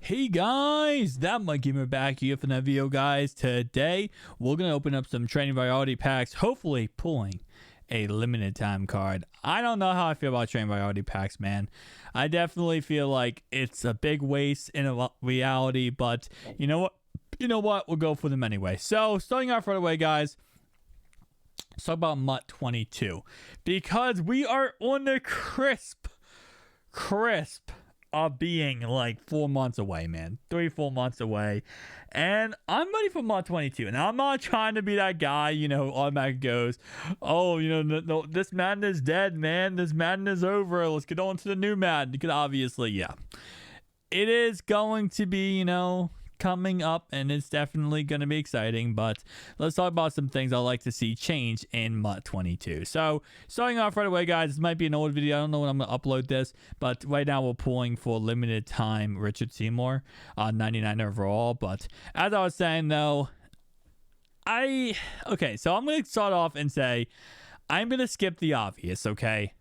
Hey guys, that MUT Gamer back here for that video, guys. Today we're gonna open up some training variety packs, hopefully pulling a limited time card. I don't know how I feel about training variety packs, man. I definitely feel like it's a big waste in reality, but you know what, we'll go for them anyway. So starting off right away, guys, let's talk about MUT 22, because we are on the crisp of being like 4 months away, man. 3-4 months away. And I'm ready for MUT 22. And I'm not trying to be that guy, who automatically goes, oh, no, this Madden is dead, man. This Madden is over. Let's get on to the new Madden. Because obviously, yeah, it is going to be, coming up, and it's definitely going to be exciting. But let's talk about some things I'd like to see change in MUT 22. So starting off right away, guys, this might be an old video. I don't know when I'm going to upload this, but right now we're pulling for limited time Richard Seymour, 99 overall. But as I was saying, though, so I'm going to start off and say I'm going to skip the obvious. Okay,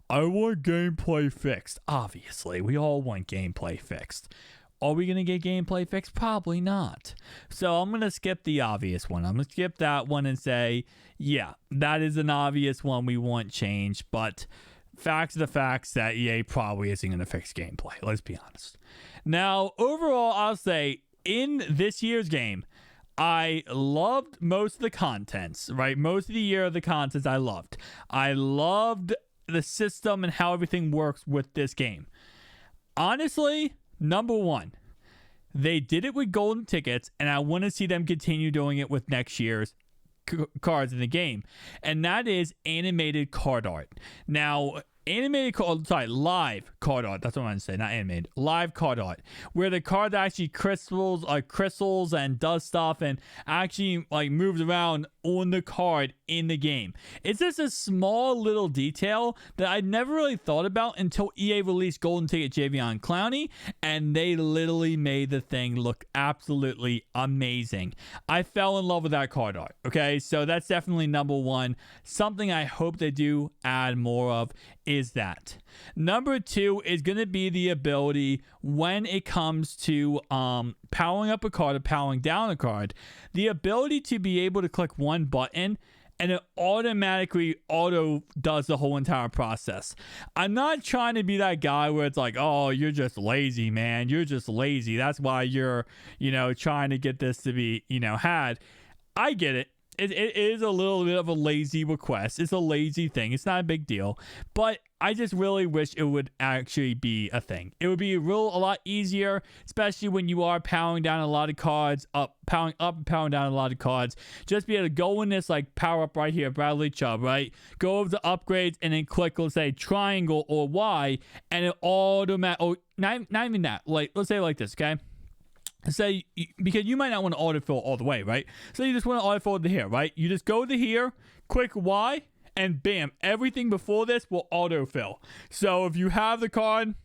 I want gameplay fixed. Obviously, we all want gameplay fixed. Are we going to get gameplay fixed? Probably not. So I'm going to skip the obvious one. I'm going to skip that one and say, yeah, that is an obvious one we want change. But facts are the facts that EA probably isn't going to fix gameplay. Let's be honest. Now, overall, I'll say in this year's game, I loved most of the contents, right? Most of the year of the contents I loved. I loved the system and how everything works with this game. Honestly, number one, they did it with golden tickets, and I want to see them continue doing it with next year's cards in the game, and that is animated card art. Now, live card art. That's what I'm going to say, not animated. Live card art, where the card actually crystals and does stuff and actually moves around on the card in the game. It's just a small little detail that I never really thought about until EA released Golden Ticket Javion Clowney, and they literally made the thing look absolutely amazing. I fell in love with that card art. Okay, so that's definitely number one. Something I hope they do add more of is that. Number two is going to be the ability when it comes to powering up a card or powering down a card, the ability to be able to click one button and it automatically does the whole entire process. I'm not trying to be that guy where it's like, oh, you're just lazy, man. You're just lazy. That's why you're, trying to get this to be, had. I get it. It is a little bit of a lazy request. It's a lazy thing. It's not a big deal. But I just really wish it would actually be a thing. It would be a lot easier, especially when you are powering down a lot of cards, powering up and powering down a lot of cards. Just be able to go in this power up right here, Bradley Chubb, right? Go over to upgrades and then click, let's say, triangle or Y, and it automatically, not even that. Let's say like this, okay? Say, because you might not want to autofill all the way, right? So you just want to autofill to here, right? You just go to here, click Y, and bam, everything before this will autofill. So if you have the card,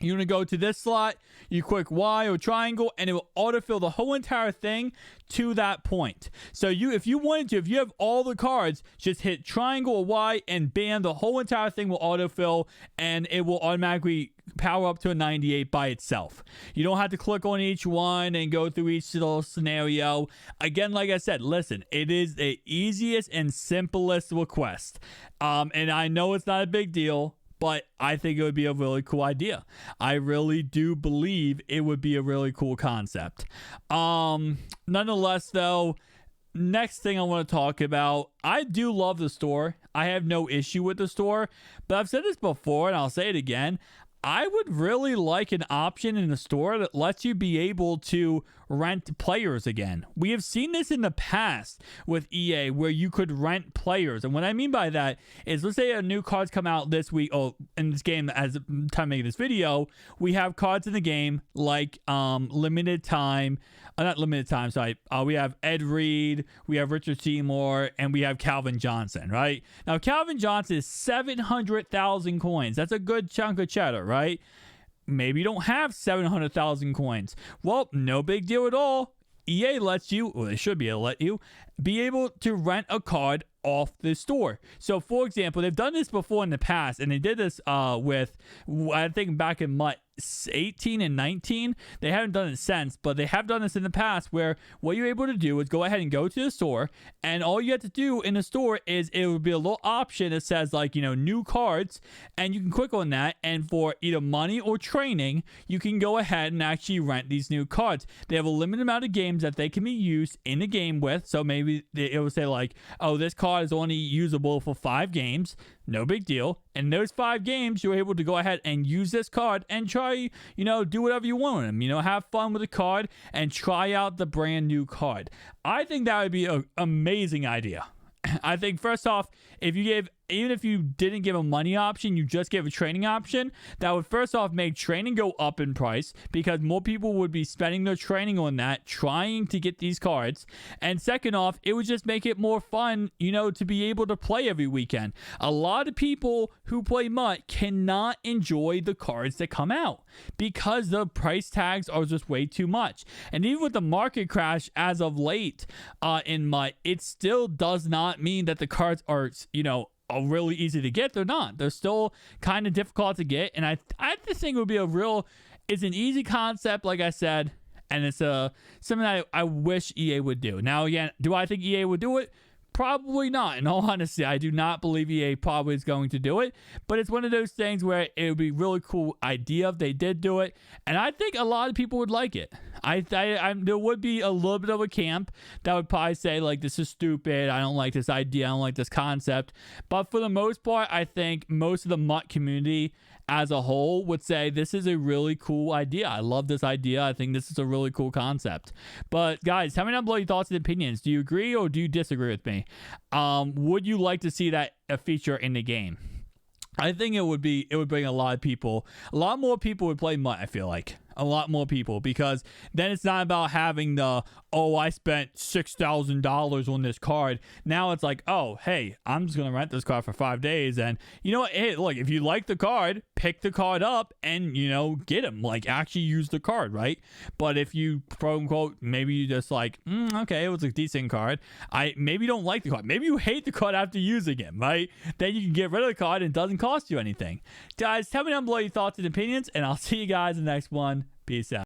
you're going to go to this slot, you click Y or triangle, and it will autofill the whole entire thing to that point. So if you have all the cards, just hit triangle or Y, and bam, the whole entire thing will autofill, and it will automatically power up to a 98 by itself. You don't have to click on each one and go through each little scenario. Again, like I said, listen, it is the easiest and simplest request. And I know it's not a big deal, but I think it would be a really cool idea. I really do believe it would be a really cool concept. Nonetheless, though, next thing I want to talk about, I do love the store. I have no issue with the store, but I've said this before and I'll say it again. I would really like an option in the store that lets you be able to rent players again. We have seen this in the past with EA where you could rent players. And what I mean by that is, let's say a new cards come out this week, in this game, as the time making this video, we have cards in the game like limited time. Not limited time, sorry. We have Ed Reed, we have Richard Seymour, and we have Calvin Johnson, right? Now, Calvin Johnson is 700,000 coins. That's a good chunk of cheddar, right? Maybe you don't have 700,000 coins. Well, no big deal at all. EA lets you, or they should be able to let you, be able to rent a card off the store. So, for example, they've done this before in the past, and they did this with, I think back in MUT 18 and 19. They haven't done it since, but they have done this in the past, where what you're able to do is go ahead and go to the store, and all you have to do in the store is it would be a little option that says, like, new cards, and you can click on that, and for either money or training, you can go ahead and actually rent these new cards. They have a limited amount of games that they can be used in the game with, so maybe it will say like, oh, this card is only usable for 5 games. No big deal. In those 5 games, you're able to go ahead and use this card and try, do whatever you want with them. Have fun with the card and try out the brand new card. I think that would be an amazing idea. I think first off, even if you didn't give a money option, you just gave a training option, that would first off make training go up in price, because more people would be spending their training on that, trying to get these cards. And second off, it would just make it more fun, to be able to play every weekend. A lot of people who play MUT cannot enjoy the cards that come out because the price tags are just way too much. And even with the market crash as of late in MUT, it still does not mean that the cards are, are really easy to get. They're not. They're still kind of difficult to get. And I just think it would be it's an easy concept, like I said, and it's something that I wish EA would do. Now, again, do I think EA would do it? Probably not. In all honesty, I do not believe EA probably is going to do it, but it's one of those things where it would be a really cool idea if they did do it, and I think a lot of people would like it. There would be a little bit of a camp that would probably say, like, this is stupid, I don't like this idea, I don't like this concept, but for the most part, I think most of the MUT community as a whole would say this is a really cool idea. I love this idea. I think this is a really cool concept. But guys, tell me down below your thoughts and opinions. Do you agree or do you disagree with me? Would you like to see that a feature in the game? I think it would bring a lot of people. A lot more people would play MUT, I feel like. A lot more people, because then it's not about having I spent $6,000 on this card. Now it's like, oh, hey, I'm just going to rent this card for 5 days. And you know what? Hey, look, if you like the card, pick the card up and, get them. Like, actually use the card, right? But if you, quote unquote, maybe you just like, okay, it was a decent card. Maybe you don't like the card. Maybe you hate the card after using it, right? Then you can get rid of the card and it doesn't cost you anything. Guys, tell me down below your thoughts and opinions, and I'll see you guys in the next one. Peace out.